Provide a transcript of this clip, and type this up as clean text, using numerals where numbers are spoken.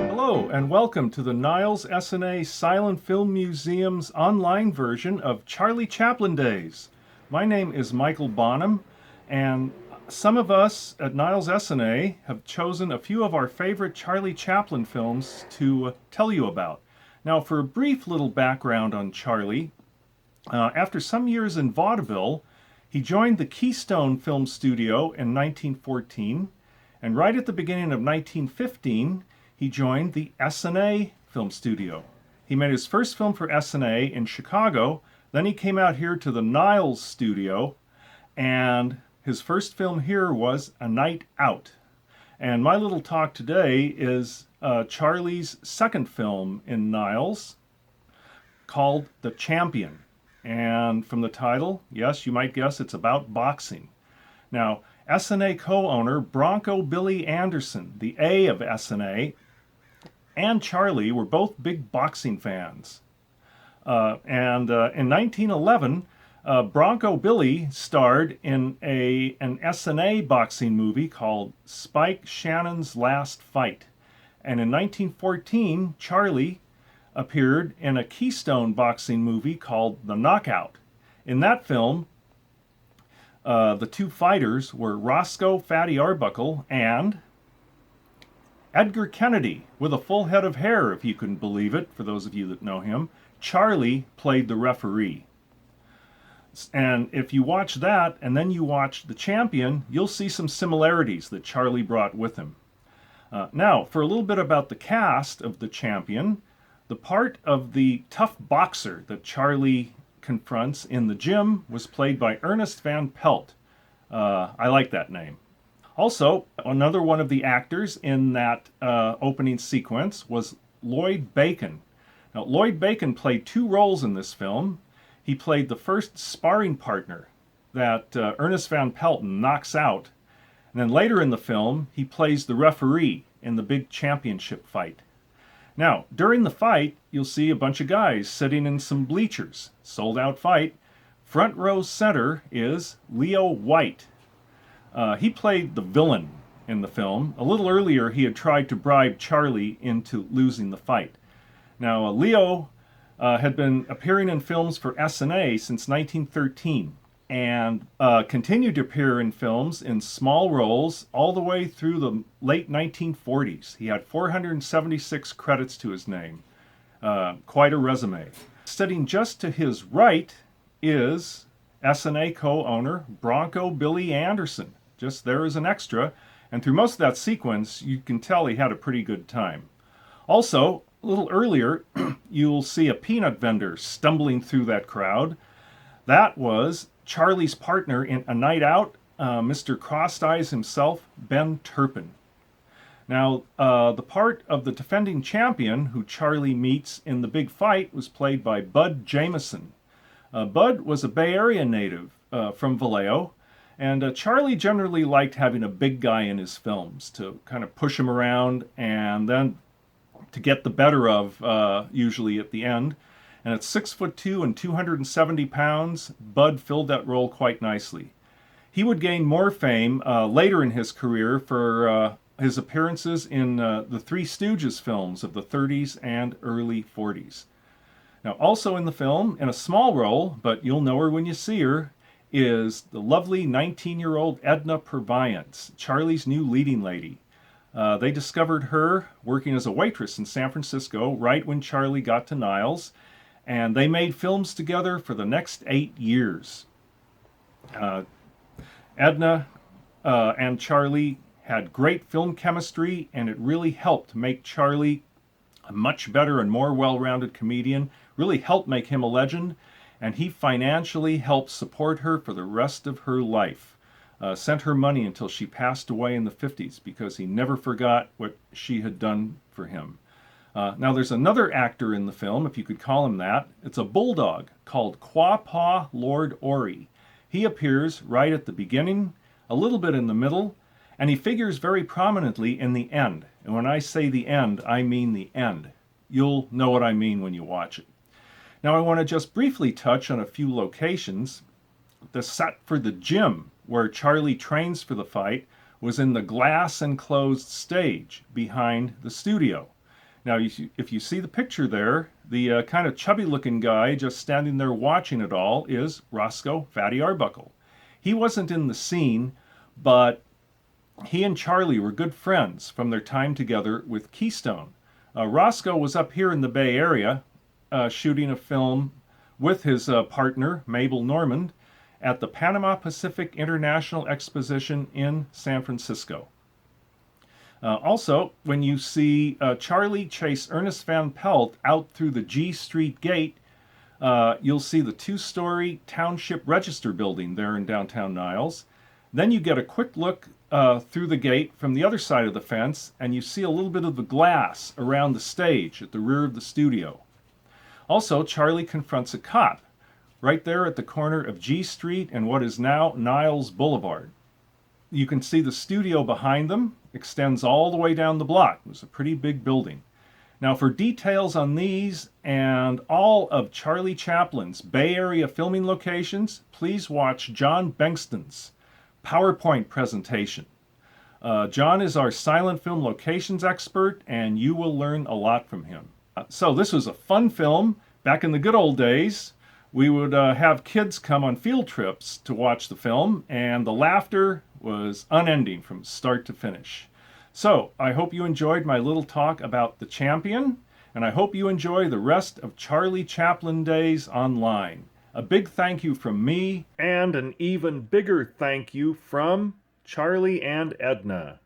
Hello, and welcome to the Niles S&A Silent Film Museum's online version of Charlie Chaplin Days. My name is Michael Bonham, and some of us at Niles S&A have chosen a few of our favorite Charlie Chaplin films to tell you about. Now, for a brief little background on Charlie, after some years in vaudeville, he joined the Keystone Film Studio in 1914, and right at the beginning of 1915, he joined the S&A Film Studio. He made his first film for S&A in Chicago, then he came out here to the Niles studio, and his first film here was A Night Out. And my little talk today is Charlie's second film in Niles, called The Champion. And from the title, yes, you might guess it's about boxing. Now, S&A co-owner Bronco Billy Anderson, the A of S&A, and Charlie were both big boxing fans. In 1911, Bronco Billy starred in an S&A boxing movie called Spike Shannon's Last Fight. And in 1914, Charlie appeared in a Keystone boxing movie called The Knockout. In that film, the two fighters were Roscoe Fatty Arbuckle and Edgar Kennedy, with a full head of hair, if you can believe it, for those of you that know him. Charlie played the referee. And if you watch that and then you watch The Champion, you'll see some similarities that Charlie brought with him. Now, for a little bit about the cast of The Champion, the part of the tough boxer that Charlie confronts in the gym was played by Ernest Van Pelt. I like that name. Also, another one of the actors in that opening sequence was Lloyd Bacon. Now, Lloyd Bacon played two roles in this film. He played the first sparring partner that Ernest Van Pelt knocks out. And then later in the film, he plays the referee in the big championship fight. Now, during the fight, you'll see a bunch of guys sitting in some bleachers. Sold out fight. Front row center is Leo White. He played the villain in the film. A little earlier, he had tried to bribe Charlie into losing the fight. Now, Leo had been appearing in films for S&A since 1913 and continued to appear in films in small roles all the way through the late 1940s. He had 476 credits to his name. Quite a resume. Sitting just to his right is S&A co-owner Bronco Billy Anderson, just there as an extra, and through most of that sequence you can tell he had a pretty good time. Also, a little earlier, you'll see a peanut vendor stumbling through that crowd. That was Charlie's partner in A Night Out, Mr. Crossed Eyes himself, Ben Turpin. Now, the part of the defending champion who Charlie meets in the big fight was played by Bud Jameson. Bud was a Bay Area native from Vallejo, and Charlie generally liked having a big guy in his films to kind of push him around and then to get the better of, usually at the end. And at 6'2" and 270 pounds, Bud filled that role quite nicely. He would gain more fame later in his career for his appearances in the Three Stooges films of the 30s and early 40s. Now, also in the film, in a small role, but you'll know her when you see her, is the lovely 19-year-old Edna Purviance, Charlie's new leading lady. They discovered her working as a waitress in San Francisco right when Charlie got to Niles, and they made films together for the next 8 years. Edna and Charlie had great film chemistry, and it really helped make Charlie a much better and more well-rounded comedian, really helped make him a legend, and he financially helped support her for the rest of her life. Sent her money until she passed away in the 50s because he never forgot what she had done for him. Now there's another actor in the film, if you could call him that. It's a bulldog called Quapaw Lord Ori. He appears right at the beginning, a little bit in the middle, and he figures very prominently in the end. And when I say the end, I mean the end. You'll know what I mean when you watch it. Now I want to just briefly touch on a few locations. The set for the gym where Charlie trains for the fight was in the glass enclosed stage behind the studio. Now, if you see the picture there, the kind of chubby looking guy just standing there watching it all is Roscoe Fatty Arbuckle. He wasn't in the scene, but he and Charlie were good friends from their time together with Keystone. Roscoe was up here in the Bay Area shooting a film with his partner, Mabel Normand, at the Panama Pacific International Exposition in San Francisco. Also, when you see Charlie chase Ernest Van Pelt out through the G Street gate, you'll see the two-story Township Register building there in downtown Niles. Then you get a quick look through the gate from the other side of the fence, and you see a little bit of the glass around the stage at the rear of the studio. Also, Charlie confronts a cop right there at the corner of G Street and what is now Niles Boulevard. You can see the studio behind them extends all the way down the block. It was a pretty big building. Now, for details on these and all of Charlie Chaplin's Bay Area filming locations, please watch John Bengtson's PowerPoint presentation. John is our silent film locations expert, and you will learn a lot from him. So this was a fun film. Back in the good old days, we would have kids come on field trips to watch the film, and the laughter was unending from start to finish. So I hope you enjoyed my little talk about The Champion, and I hope you enjoy the rest of Charlie Chaplin Days online. A big thank you from me, and an even bigger thank you from Charlie and Edna.